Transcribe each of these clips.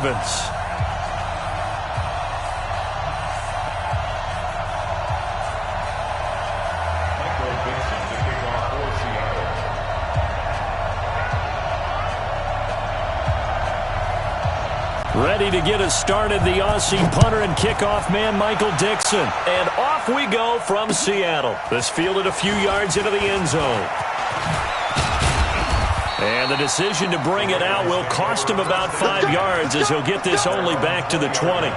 Ravens. Ready to get us started, the Aussie punter and kickoff man, Michael Dixon. And off we go from Seattle. This fielded a few yards into the end zone. And the decision to bring it out will cost him about 5 yards as he'll get this only back to the 20.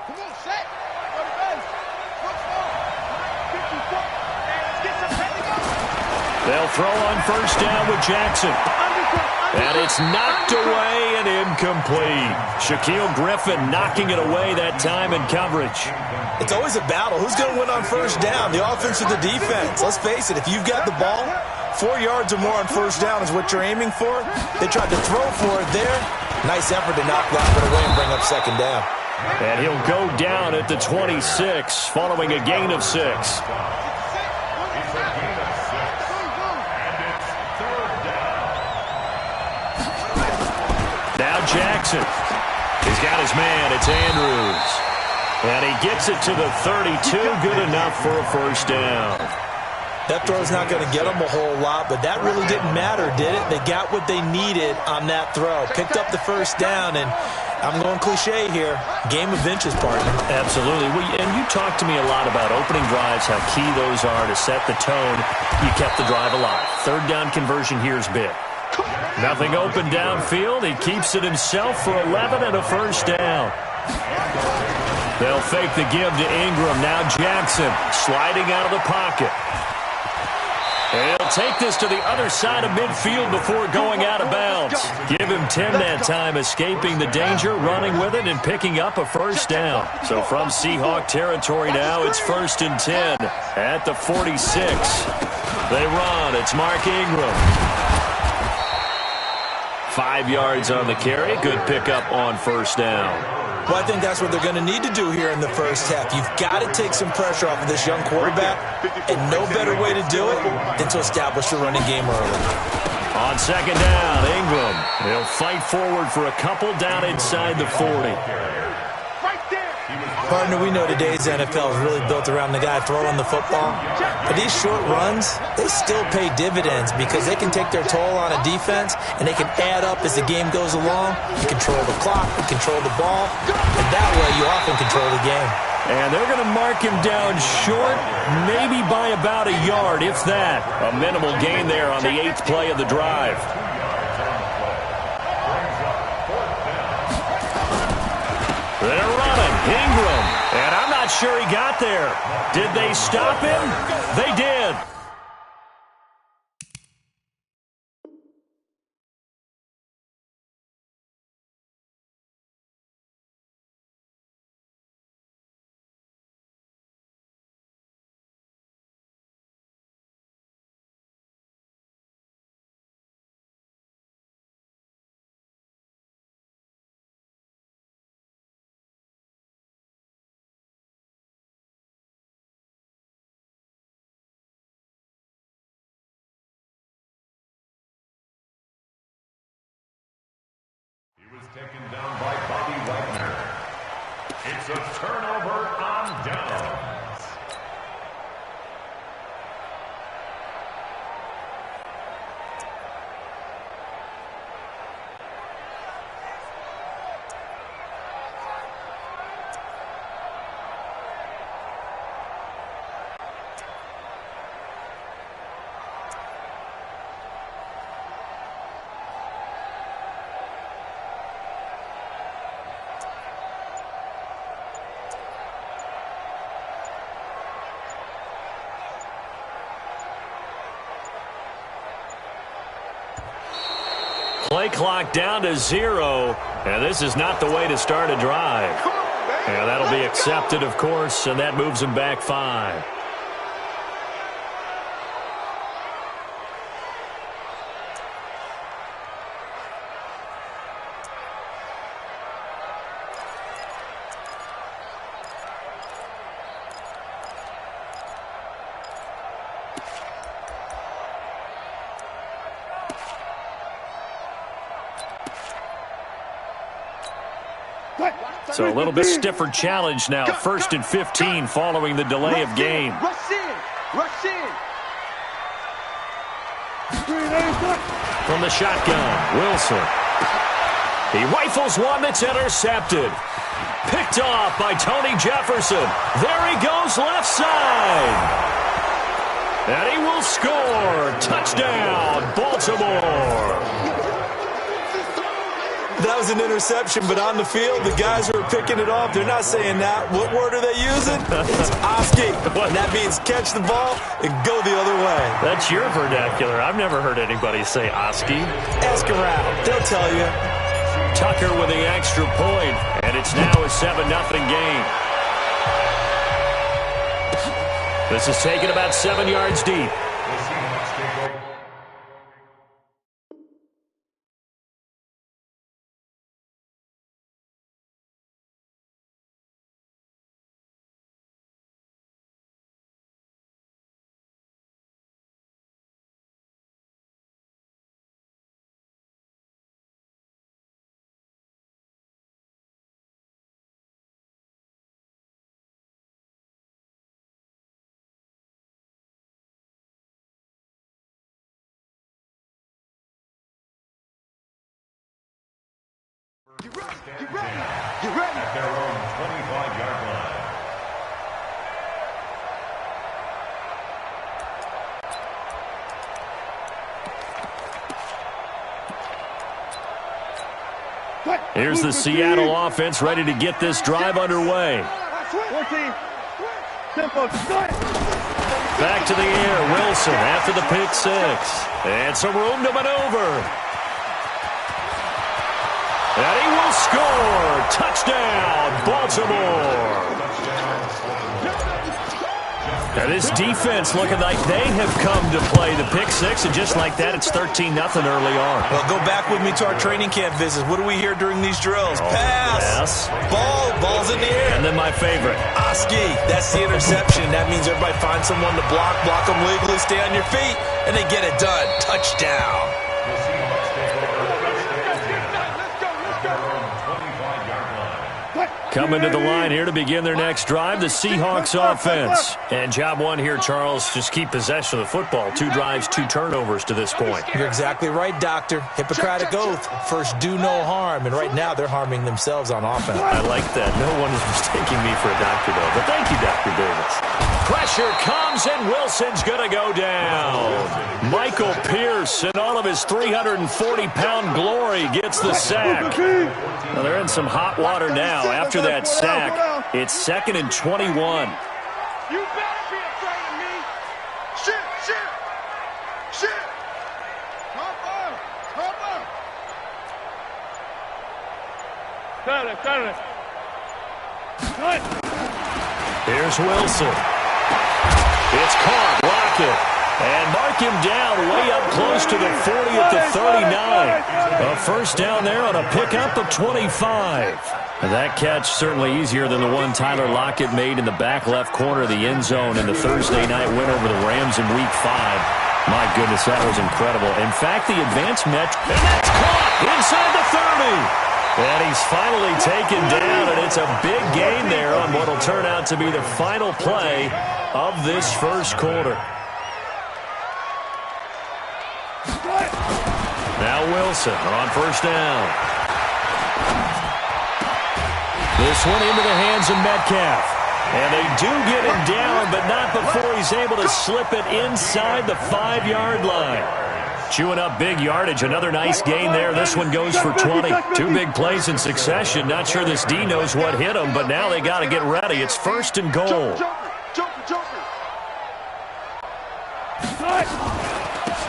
Come on, set. Go to base. Football. 54. And let's get some technical. They'll throw on first down with Jackson. And it's knocked away and incomplete. Shaquille Griffin knocking it away that time in coverage. It's always a battle. Who's going to win on first down, the offense or the defense? Let's face it, if you've got the ball, 4 yards or more on first down is what you're aiming for. They tried to throw for it there. Nice effort to knock that one away and bring up second down. And he'll go down at the 26 following a gain of 6. Now Jackson. He's got his man. It's Andrews. And he gets it to the 32. Good enough for a first down. That throw's not going to get them a whole lot, but that really didn't matter, did it? They got what they needed on that throw. Picked up the first down, and I'm going cliche here. Game of inches, partner. Absolutely. And you talked to me a lot about opening drives, how key those are to set the tone. You kept the drive alive. Third down conversion here is big. Nothing open downfield. He keeps it himself for 11 and a first down. They'll fake the give to Ingram. Now Jackson sliding out of the pocket. And he'll take this to the other side of midfield before going out of bounds. Give him 10 that time, escaping the danger, running with it, and picking up a first down. So from Seahawk territory now, it's 1st and 10 at the 46. They run. It's Mark Ingram. 5 yards on the carry. Good pickup on first down. Well, I think that's what they're going to need to do here in the first half. You've got to take some pressure off of this young quarterback, and no better way to do it than to establish the running game early. On second down, Ingram. He'll fight forward for a couple down inside the 40. Partner, we know today's NFL is really built around the guy throwing the football. But these short runs, they still pay dividends because they can take their toll on a defense, and they can add up as the game goes along. You control the clock, you control the ball, and that way you often control the game. And they're going to mark him down short, maybe by about a yard, if that. A minimal gain there on the 8th play of the drive. They're running. Ingram. And I'm not sure he got there. Did they stop him? They did. He was taken down by Bobby Wagner. It's a turnover on downs. Play clock down to 0, and this is not the way to start a drive. And that'll be accepted, of course, and that moves them back 5. So a little bit stiffer challenge now. 1st and 15 following the delay of game. Rush in. Rush in. From the shotgun, Wilson. He rifles one that's intercepted. Picked off by Tony Jefferson. There he goes left side. And he will score. Touchdown, Baltimore. That was an interception, but on the field, the guys who are picking it off, they're not saying that. What word are they using? It's Oski. And that means catch the ball and go the other way. That's your vernacular. I've never heard anybody say Oski. Ask around. They'll tell you. Tucker with the extra point, and it's now a 7-0 game. This is taken about 7 yards deep. Get ready. Get ready. Get ready. At their own 25-yard line. Here's the Seattle offense ready to get this drive underway. Back to the air, Wilson after the pick 6. And some room to maneuver. And he will score. Touchdown, Baltimore. Now this defense looking like they have come to play the pick 6, and just like that, it's 13-0 early on. Well, go back with me to our training camp visits. What do we hear during these drills? Pass. Ball's in the air. And then my favorite. Oski, that's the interception. That means everybody finds someone to block them legally, stay on your feet, and they get it done. Touchdown. Coming to the line here to begin their next drive, the Seahawks offense. And job one here, Charles, just keep possession of the football. 2 drives, 2 turnovers to this point. You're exactly right, Doctor. Hippocratic oath. First, do no harm. And right now, they're harming themselves on offense. I like that. No one is mistaking me for a doctor, though. But thank you, Dr. Davis. Pressure comes, and Wilson's going to go down. Michael Pierce, in all of his 340-pound glory, gets the sack. Well, they're in some hot water now. After that sack, it's 2nd and 21. You better be afraid of me. Shit. Come on. Cut it. Here's Wilson. It's caught. Lockett. And mark him down way up close to the 40 at the 39. A first down there on a pickup of 25. And that catch certainly easier than the one Tyler Lockett made in the back left corner of the end zone in the Thursday night win over the Rams in Week 5. My goodness, that was incredible. In fact, the advanced metric, and that's caught inside the 30. And he's finally taken down, and it's a big gain there on what will turn out to be the final play of this first quarter. Now Wilson on first down. This one into the hands of Metcalf. And they do get him down, but not before he's able to slip it inside the 5-yard line. Chewing up big yardage. Another nice gain there. This one goes for 20. 2 big plays in succession. Not sure this D knows what hit him, but now they got to get ready. It's first and goal.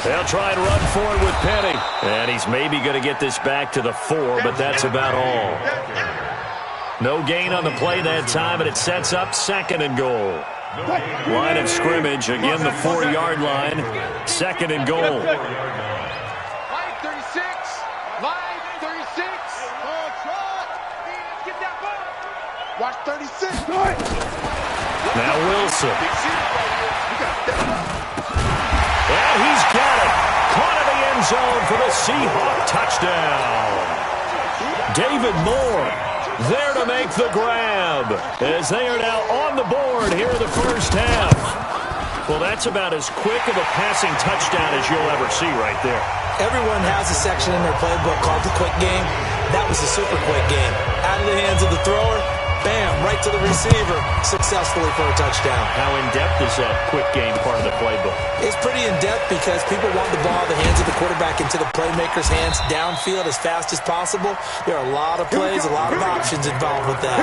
They'll try and run for it with Penny. And he's maybe going to get this back to the 4, but that's about all. No gain on the play that time, and it sets up second and goal. Line of scrimmage, again the 4-yard line. Second and goal. Line 36. Line 36. Get that ball. Watch 36. Now Wilson. And he's got it. Caught in the end zone for the Seahawk touchdown. David Moore there to make the grab, as they are now on the board here in the first half. Well, that's about as quick of a passing touchdown as you'll ever see right there. Everyone has a section in their playbook called the quick game. That was a super quick game. Out of the hands of the thrower, bam, right to the receiver, successfully for a touchdown. How in-depth is that quick game part of the playbook? It's pretty in-depth because people want the ball in the hands of the quarterback into the playmaker's hands downfield as fast as possible. There are a lot of plays, a lot of options involved with that.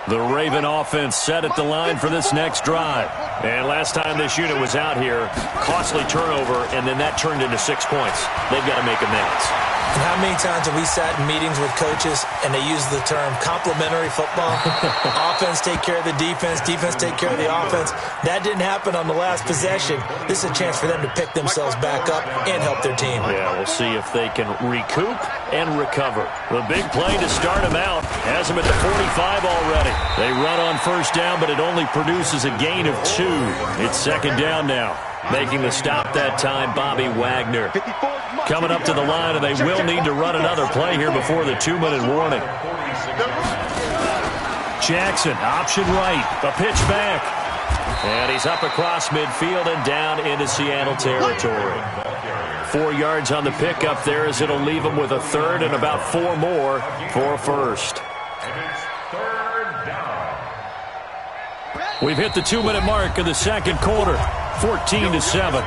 The Raven offense set at the line for this next drive. And last time this unit was out here, costly turnover, and then that turned into 6 points. They've got to make amends. And how many times have we sat in meetings with coaches and they use the term complementary football? Offense take care of the defense, defense take care of the offense. That didn't happen on the last possession. This is a chance for them to pick themselves back up and help their team. Yeah, we'll see if they can recoup and recover. The big play to start him out has him at the 45 already. They run on first down, but it only produces a gain of 2. It's second down now. Making the stop that time, Bobby Wagner. Coming up to the line, and they will need to run another play here before the 2-minute warning. Jackson, option right, a pitch back. And he's up across midfield and down into Seattle territory. 4 yards on the pickup there, as it'll leave him with a third and about 4 more for a first. We've hit the 2-minute mark of the second quarter, 14-7.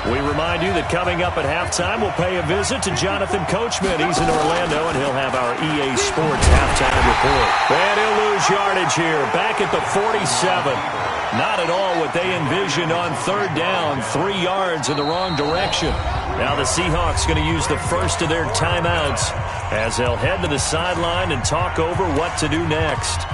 We remind you that coming up at halftime, we'll pay a visit to Jonathan Coachman. He's in Orlando, and he'll have our EA Sports halftime report. And he'll lose yardage here, back at the 47. Not at all what they envisioned on third down, 3 yards in the wrong direction. Now the Seahawks going to use the first of their timeouts as they'll head to the sideline and talk over what to do next.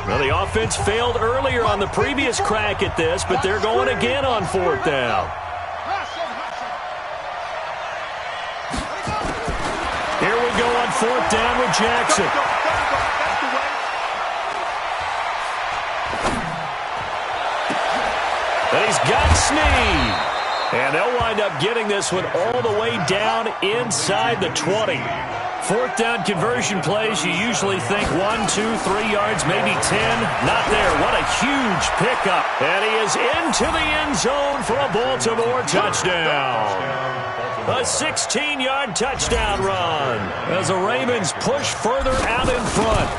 Well, the offense failed earlier on the previous crack at this, but they're going again on fourth down. Here we go on fourth down with Jackson. And he's got Snead. And they'll wind up getting this one all the way down inside the 20. Fourth down conversion plays, you usually think 1, 2, 3 yards, maybe 10. Not there. What a huge pickup. And he is into the end zone for a Baltimore touchdown. A 16-yard touchdown run as the Ravens push further out in front.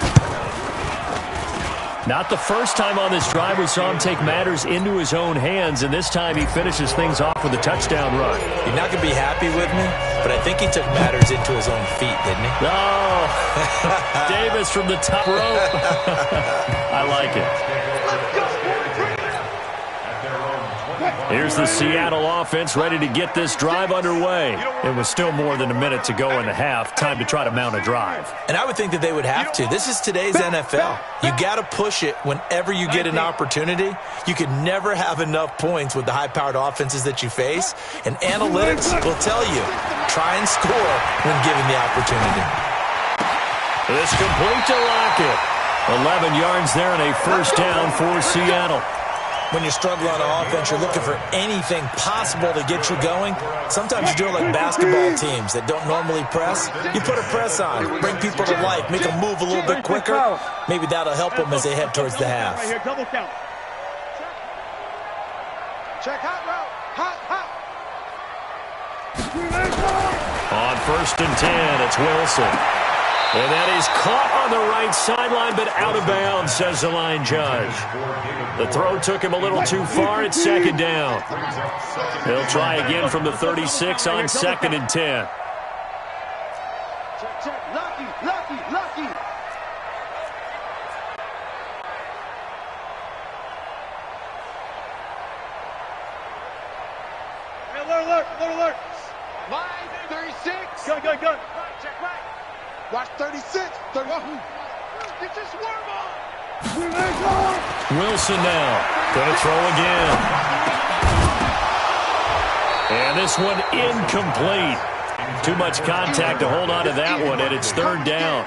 Not the first time on this drive we saw him take matters into his own hands, and this time he finishes things off with a touchdown run. You're not going to be happy with me, but I think he took matters into his own feet, didn't he? Oh, Davis from the top rope. I like it. Here's the Seattle offense ready to get this drive underway. It was still more than a minute to go in the half. Time to try to mount a drive. And I would think that they would have to. This is today's NFL. You got to push it whenever you get an opportunity. You can never have enough points with the high-powered offenses that you face. And analytics will tell you, try and score when given the opportunity. It's complete to Lockett. 11 yards there and a first down for Seattle. When you struggle on offense, you're looking for anything possible to get you going. Sometimes you do it like basketball teams that don't normally press. You put a press on, bring people to life, make them move a little bit quicker. Maybe that'll help them as they head towards the half. Right here, double count. Check hot route. Hot. On 1st and 10, it's Wilson. And that is caught on the right sideline, but out of bounds, says the line judge. The throw took him a little too far. It's 2nd down. They'll try again from the 36 on 2nd and 10. Check. Lucky. Hey, alert. Line 36. Go. Check right. Watch 36. 31. Get your swerve on. Wilson now. Going to throw again. And this one incomplete. Too much contact to hold on to that one, and it's 3rd down.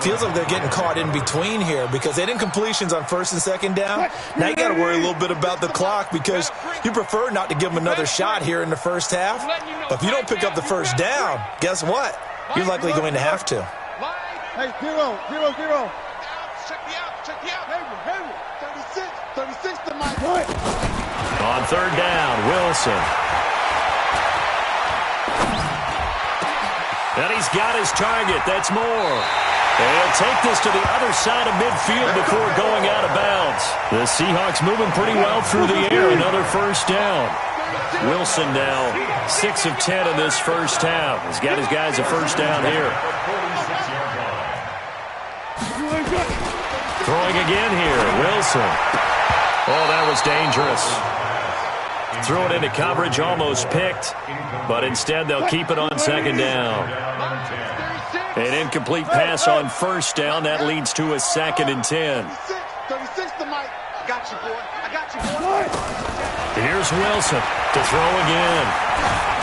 Feels like they're getting caught in between here because they didn't completions on 1st and 2nd down. Now you got to worry a little bit about the clock because you prefer not to give them another shot here in the first half. But if you don't pick up the first down, guess what? You're likely going to have to. Hey, 0. Check the out. Henry. 36 to my point. On 3rd down, Wilson. And he's got his target. That's Moore. They'll take this to the other side of midfield before going out of bounds. The Seahawks moving pretty well through the air. Another first down. Wilson now 6 of 10 in this first half. He's got his guys a first down here. Throwing again here, Wilson. Oh, that was dangerous. Threw it into coverage, almost picked, but instead they'll keep it on 2nd down. An incomplete pass on 1st down. That leads to a 2nd and 10. 36 to Mike. I got you, boy. Here's Wilson to throw again.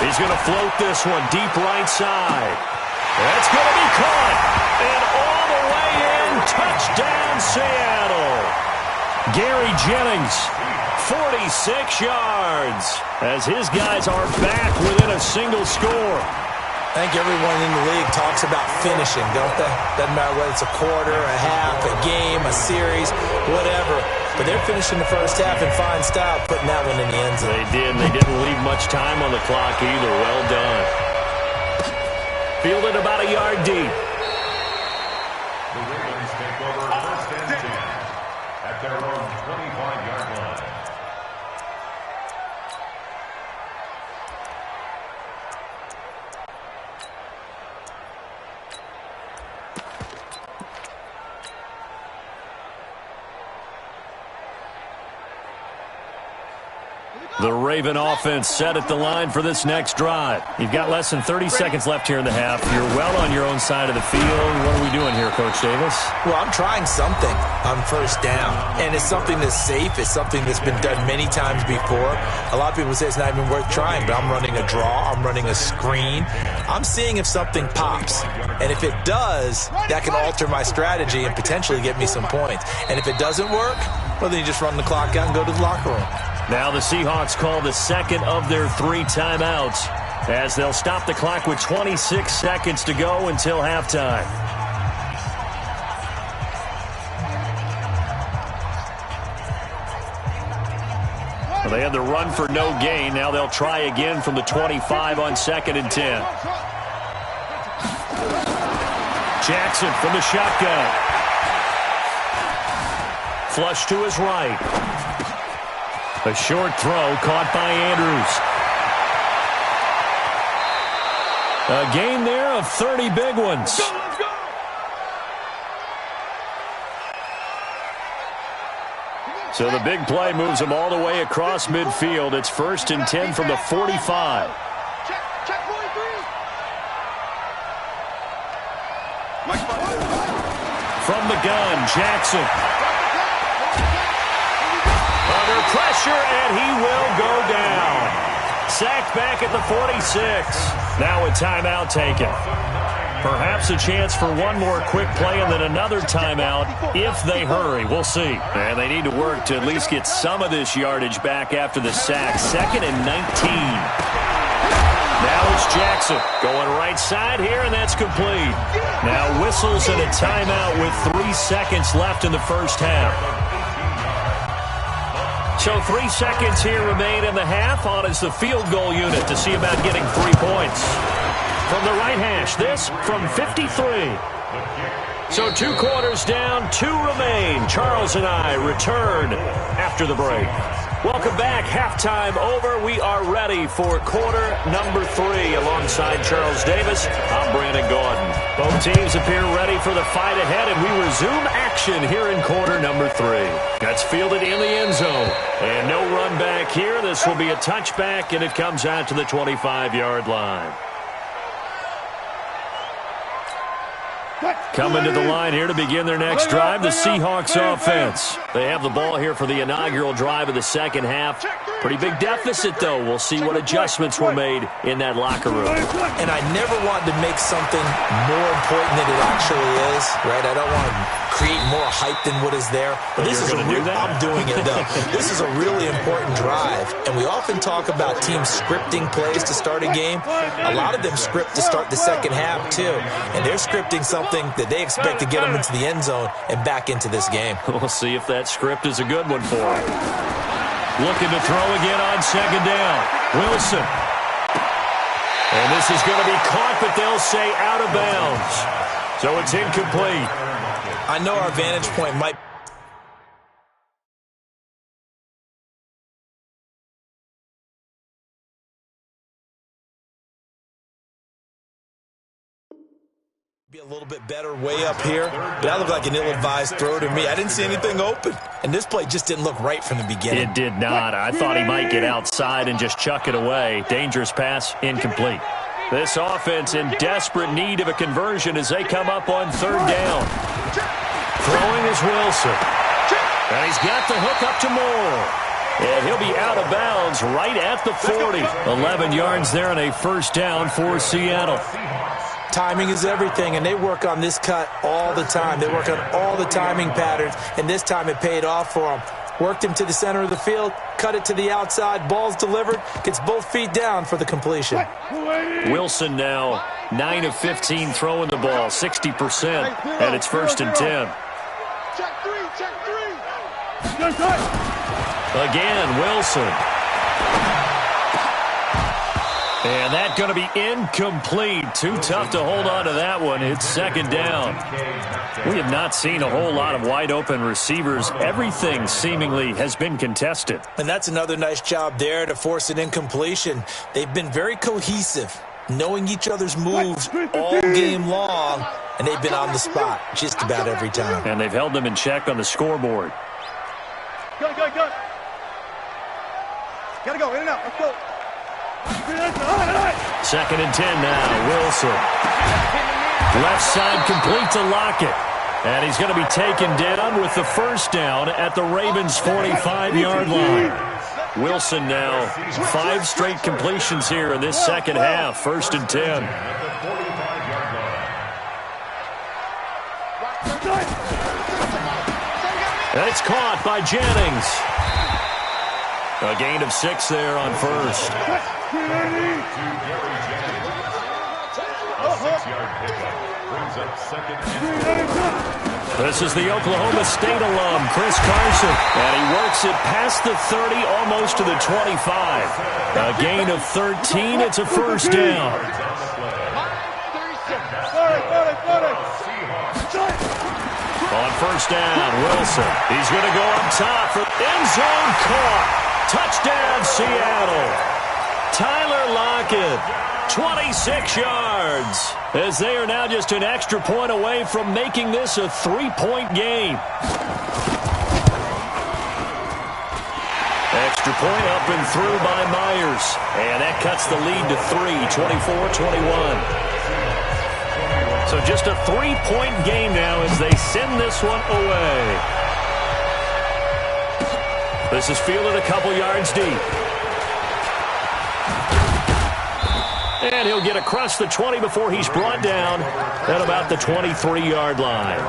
He's going to float this one deep right side. That's going to be caught. And all the way in, touchdown Seattle. Gary Jennings, 46 yards, as his guys are back within a single score. I think everyone in the league talks about finishing, don't they? Doesn't matter whether it's a quarter, a half, a game, a series, whatever. But they're finishing the first half in fine style, putting that one in the end zone. They did. They didn't leave much time on the clock either. Well done. Fielded about a yard deep. The Ravens take over 1st and 10 at their own 25-yard line. The Raven offense set at the line for this next drive. You've got less than 30 seconds left here in the half. You're well on your own side of the field. What are we doing here, Coach Davis? Well, I'm trying something on 1st down, and it's something that's safe. It's something that's been done many times before. A lot of people say it's not even worth trying, but I'm running a draw. I'm running a screen. I'm seeing if something pops, and if it does, that can alter my strategy and potentially get me some points. And if it doesn't work, well, then you just run the clock out and go to the locker room. Now the Seahawks call the second of their 3 timeouts as they'll stop the clock with 26 seconds to go until halftime. Well, they had the run for no gain. Now they'll try again from the 25 on 2nd and 10. Jackson from the shotgun. Flush to his right. A short throw caught by Andrews. A gain there of 30 big ones. Let's go. So the big play moves them all the way across midfield. It's 1st and 10 from the 45. From the gun, Jackson. Under pressure, and he will go down. Sacked back at the 46. Now a timeout taken. Perhaps a chance for one more quick play and then another timeout if they hurry. We'll see. And they need to work to at least get some of this yardage back after the sack. 2nd and 19. Now it's Jackson going right side here, and that's complete. Now whistles and a timeout with 3 seconds left in the first half. So 3 seconds here remain in the half. On is the field goal unit to see about getting 3 points. From the right hash, this from 53. So 2 quarters down, 2 remain. Charles and I return after the break. Welcome back. Halftime over. We are ready for quarter number 3. Alongside Charles Davis, I'm Brandon Gordon. Both teams appear ready for the fight ahead, and we resume action here in quarter number 3. That's fielded in the end zone. And no run back here. This will be a touchback, and it comes out to the 25-yard line. Coming to the line here to begin their next drive, the Seahawks offense. They have the ball here for the inaugural drive of the second half. Pretty big deficit, though. We'll see what adjustments were made in that locker room. And I never want to make something more important than it actually is, right? I don't want to create more hype than what is there. But this is I'm doing it, though. This is a really important drive. And we often talk about teams scripting plays to start a game. A lot of them script to start the second half, too. And they're scripting something that they expect to get them into the end zone and back into this game. We'll see if that script is a good one for them. Looking to throw again on second down. Wilson. And this is going to be caught, but they'll say out of bounds. So it's incomplete. I know our vantage point might be a little bit better way up here, but that looked like an ill-advised throw to me. I didn't see anything open, and this play just didn't look right from the beginning. It did not. I thought he might get outside and just chuck it away. Dangerous pass, incomplete. This offense in desperate need of a conversion as they come up on third down. Throwing is Wilson. And he's got the hook up to Moore. And he'll be out of bounds right at the 40. 11 yards there and a first down for Seattle. Timing is everything, and they work on this cut all the time. They work on all the timing patterns, and this time it paid off for them. Worked him to the center of the field, cut it to the outside, ball's delivered, gets both feet down for the completion. Wilson now 9 of 15 throwing the ball, 60%, and it's 1st and 10. Check three. Again, Wilson. And that's going to be incomplete. Too tough to hold on to that one. It's second down. We have not seen a whole lot of wide-open receivers. Everything seemingly has been contested. And that's another nice job there to force an incompletion. They've been very cohesive, knowing each other's moves all game long, and they've been on the spot just about every time. And they've held them in check on the scoreboard. Go. Gotta go, in and out, let's go. 2nd and 10 now, Wilson. Left side complete to Lockett. And he's going to be taken down with the first down at the Ravens' 45-yard line. Wilson now 5 straight completions here in this second half, 1st and 10. And it's caught by Jennings. A gain of 6 there on first. This is the Oklahoma State alum, Chris Carson. And he works it past the 30, almost to the 25. A gain of 13. It's a first down. On first down, Wilson. He's going to go up top for end zone caught. Touchdown, Seattle. Tyler Lockett, 26 yards, as they are now just an extra point away from making this a 3-point game. Extra point up and through by Myers. And that cuts the lead to 3, 24-21. So just a 3-point game now as they send this one away. This is fielded a couple yards deep. And he'll get across the 20 before he's brought down at about the 23-yard line.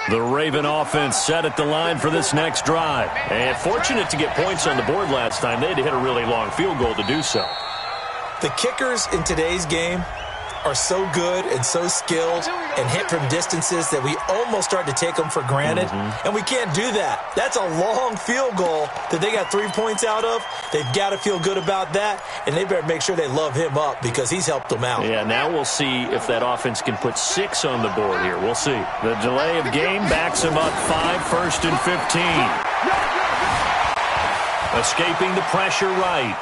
The Raven offense set at the line for this next drive. And fortunate to get points on the board last time. They had to hit a really long field goal to do so. The kickers in today's game are so good and so skilled and hit from distances that we almost start to take them for granted. And we can't do that. That's a long field goal that they got 3 points out of. They've got to feel good about that, and they better make sure they love him up because he's helped them out. Yeah, now we'll see if that offense can put 6 on the board here. We'll see. The delay of game backs them up 5, 1st and 15. Escaping the pressure right.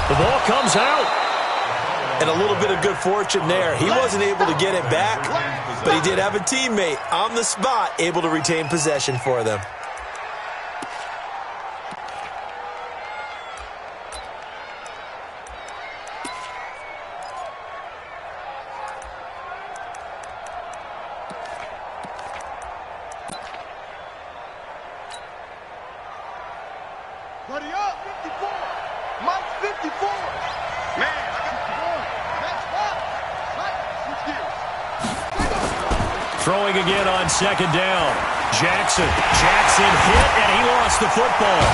The ball comes out. And a little bit of good fortune there. He wasn't able to get it back, but he did have a teammate on the spot able to retain possession for them. Ready up, 54. Mike 54. Man, throwing again on 2nd down. Jackson hit, and he lost the football.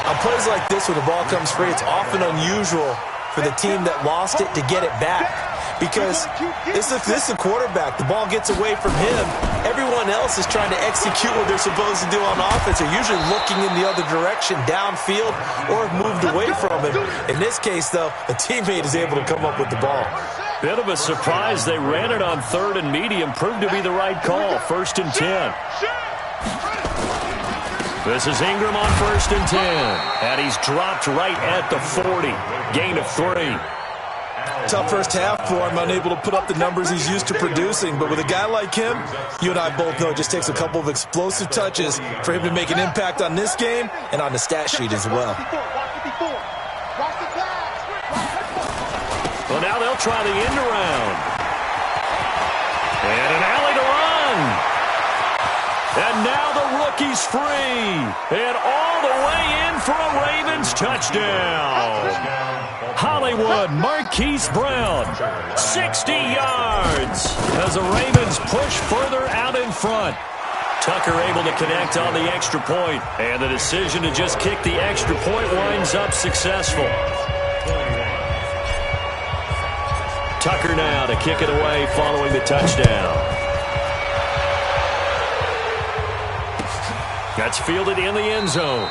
On plays like this where the ball comes free, it's often unusual for the team that lost it to get it back. Because this is a quarterback. The ball gets away from him. Everyone else is trying to execute what they're supposed to do on offense. They're usually looking in the other direction, downfield, or have moved away from him. In this case, though, a teammate is able to come up with the ball. Bit of a surprise. They ran it on 3rd and medium. Proved to be the right call. 1st and 10. This is Ingram on 1st and 10. And he's dropped right at the 40. Gain of 3. Tough first half for him, unable to put up the numbers he's used to producing. But with a guy like him, you and I both know it just takes a couple of explosive touches for him to make an impact on this game and on the stat sheet as well. Well, now they'll try the end around. And an alley to run. And now the rookie's free. And all the way in for a Ravens touchdown. Hollywood Marquise Brown, 60 yards as the Ravens push further out in front. Tucker able to connect on the extra point, and the decision to just kick the extra point winds up successful. Tucker now to kick it away following the touchdown. That's fielded in the end zone.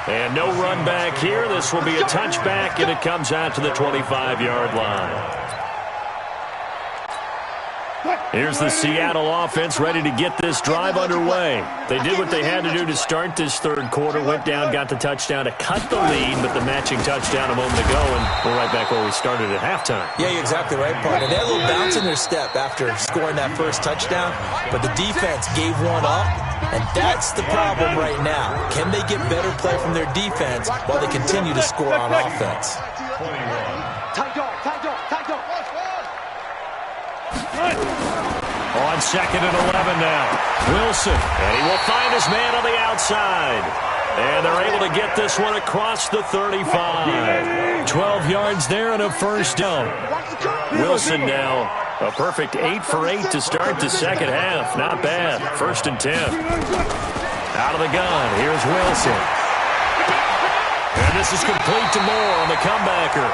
And no run back here. This will be a touchback, and it comes out to the 25-yard line. Here's the Seattle offense ready to get this drive underway. They did what they had to do to start this 3rd quarter, went down, got the touchdown to cut the lead, but the matching touchdown a moment ago, and we're right back where we started at halftime. Yeah, you're exactly right, partner. They had a little bounce in their step after scoring that first touchdown, but the defense gave one up, and that's the problem right now. Can they get better play from their defense while they continue to score on offense? On 2nd and 11 now. Wilson, and he will find his man on the outside. And they're able to get this one across the 35. 12 yards there and a first down. Wilson now a perfect 8 for 8 to start the second half. Not bad. 1st and 10. Out of the gun. Here's Wilson. And this is complete to Moore on the comebacker.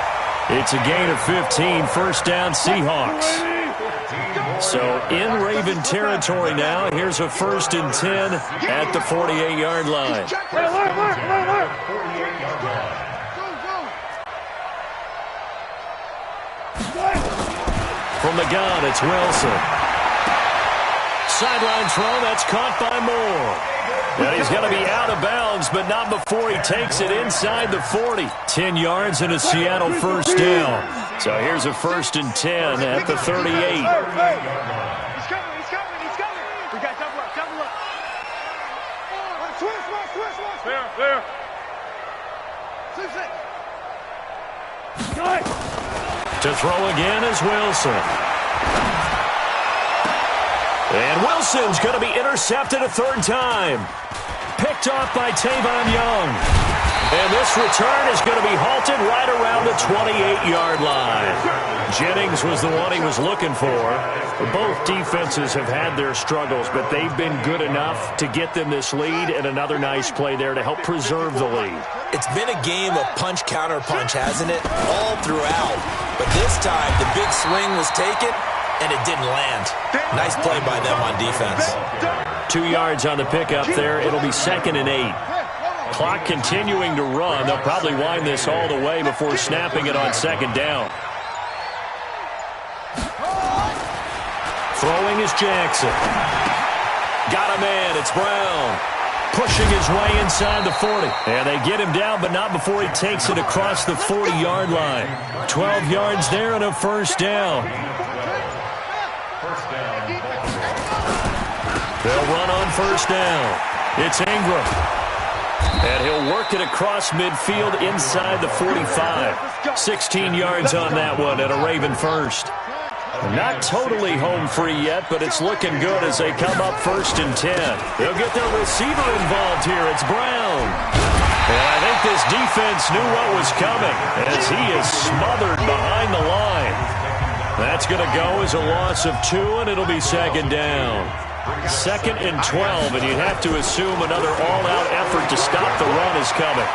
It's a gain of 15. First down, Seahawks. So in Raven territory now. Here's a 1st and 10 at the 48-yard line. From the gun, it's Wilson. Sideline throw, that's caught by Moore. And he's going to be out of bounds, but not before he takes it inside the 40. 10 yards and a Seattle 1st down. So here's a 1st and 10 at the 38. He's coming. We got double up. Switch. There. To throw again is Wilson. And Wilson's going to be intercepted a 3rd time. Picked off by Tavon Young. And this return is going to be halted right around the 28-yard line. Jennings was the one he was looking for. Both defenses have had their struggles, but they've been good enough to get them this lead, and another nice play there to help preserve the lead. It's been a game of punch-counter-punch, hasn't it? All throughout. But this time, the big swing was taken, and it didn't land. Nice play by them on defense. 2 yards on the pickup there. It'll be 2nd and 8. Clock continuing to run. They'll probably wind this all the way before snapping it on 2nd down. Throwing is Jackson. Got a man. It's Brown. Pushing his way inside the 40. And they get him down, but not before he takes it across the 40-yard line. 12 yards there and a 1st down. They'll run on 1st down. It's Ingram. And he'll work it across midfield inside the 45. 16 yards on that one and a Raven 1st. Not totally home free yet, but it's looking good as they come up 1st and 10. They'll get their receiver involved here. It's Brown. And I think this defense knew what was coming as he is smothered behind the line. That's going to go as a loss of 2, and it'll be 2nd down. 2nd and 12, and you'd have to assume another all-out effort to stop the run is coming.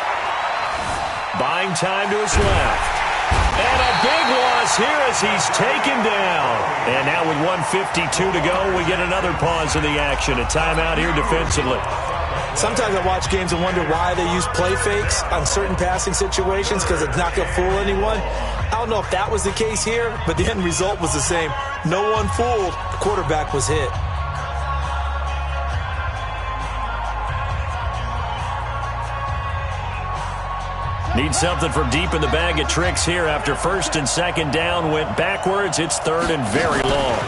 Buying time to his left. And a big loss here as he's taken down. And now with 1:52 to go, we get another pause in the action. A timeout here defensively. Sometimes I watch games and wonder why they use play fakes on certain passing situations because it's not going to fool anyone. I don't know if that was the case here, but the end result was the same. No one fooled. The quarterback was hit. Need something from deep in the bag of tricks here after 1st and 2nd down went backwards. It's 3rd and very long.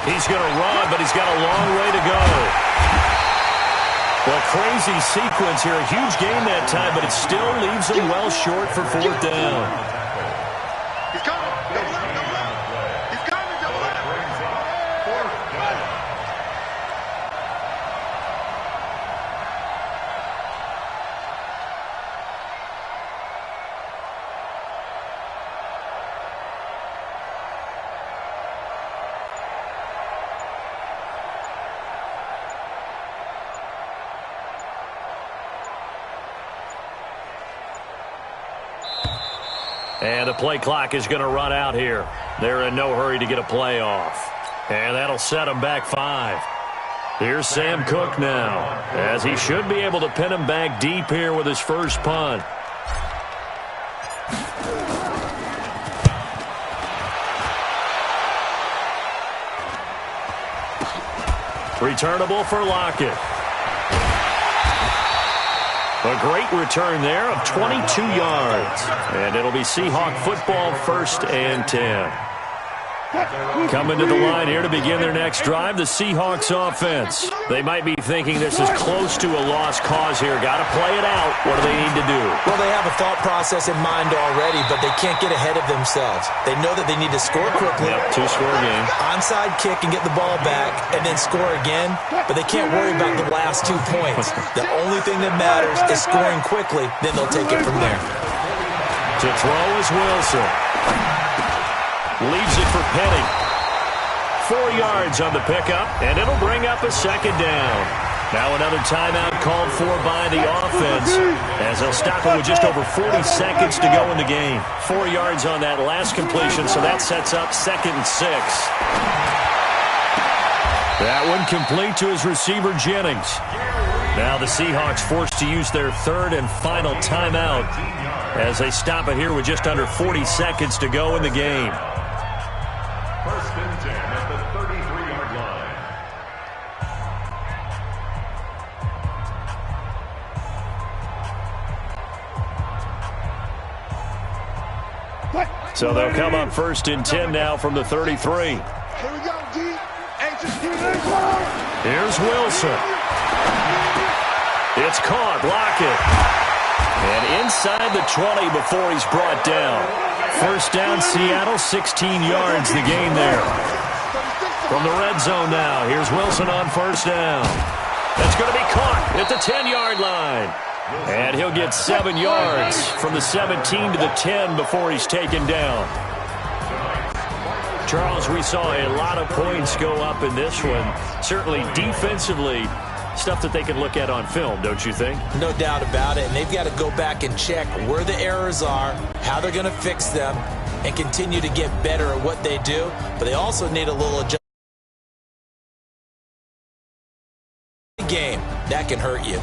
He's going to run, but he's got a long way to go. Well, crazy sequence here. A huge game that time, but it still leaves him well short for 4th down. He's coming. Double up. He's coming. Double up. And the play clock is going to run out here. They're in no hurry to get a play off. And that'll set them back 5. Here's Sam Cook now, as he should be able to pin him back deep here with his first punt. Returnable for Lockett. A great return there of 22 yards. And it'll be Seahawk football 1st and 10. Coming to the line here to begin their next drive, the Seahawks offense. They might be thinking this is close to a lost cause here. Got to play it out. What do they need to do? Well, they have a thought process in mind already, but they can't get ahead of themselves. They know that they need to score quickly. Yep, 2-score game. Onside kick and get the ball back and then score again, but they can't worry about the last 2 points. The only thing that matters is scoring quickly, then they'll take it from there. To throw is Wilson. Leaves it for Penny. 4 yards on the pickup, and it'll bring up a 2nd down. Now another timeout called for by the offense, as they'll stop it with just over 40 seconds to go in the game. 4 yards on that last completion, so that sets up 2nd and 6. That one complete to his receiver, Jennings. Now the Seahawks forced to use their third and final timeout as they stop it here with just under 40 seconds to go in the game. First and 10 at the 33-yard line. So they'll come up first and 10 now from the 33. Here we go, D. Here's Wilson. It's caught. Block it. And inside the 20 before he's brought down. First down, Seattle, 16 yards the gain there. From the red zone now, here's Wilson on first down. That's going to be caught at the 10-yard line. And he'll get 7 yards from the 17 to the 10 before he's taken down. Charles, we saw a lot of points go up in this one. Certainly defensively, stuff that they can look at on film, don't you think? No doubt about it. And they've got to go back and check where the errors are, how they're going to fix them, and continue to get better at what they do. But they also need a little adjustment. Game that can hurt you.